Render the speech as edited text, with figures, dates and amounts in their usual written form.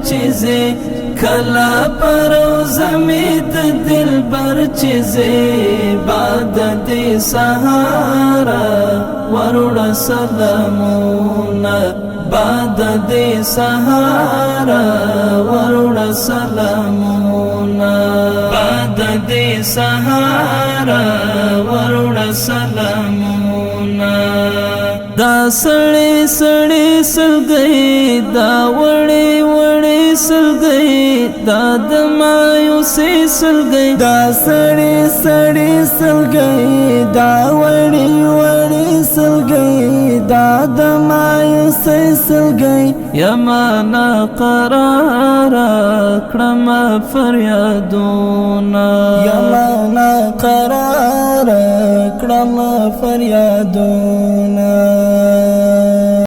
چیزی کلا پر زمید دل بر چیزی بعد دی سهارا وروڑ سلامونا بعد دی سهارا وروڑ سلامونا بعد دی سهارا وروڑ سلامونا دا سړی سړی سلګي دا وړي وړي سلګي دا د مایوسي سلګي دا سړی سړی سلګي دا وړي وړي سلګي دا د مایوسي سلګي یمانا قرار کړم فریادونه یمانا قرار کړم فریادونه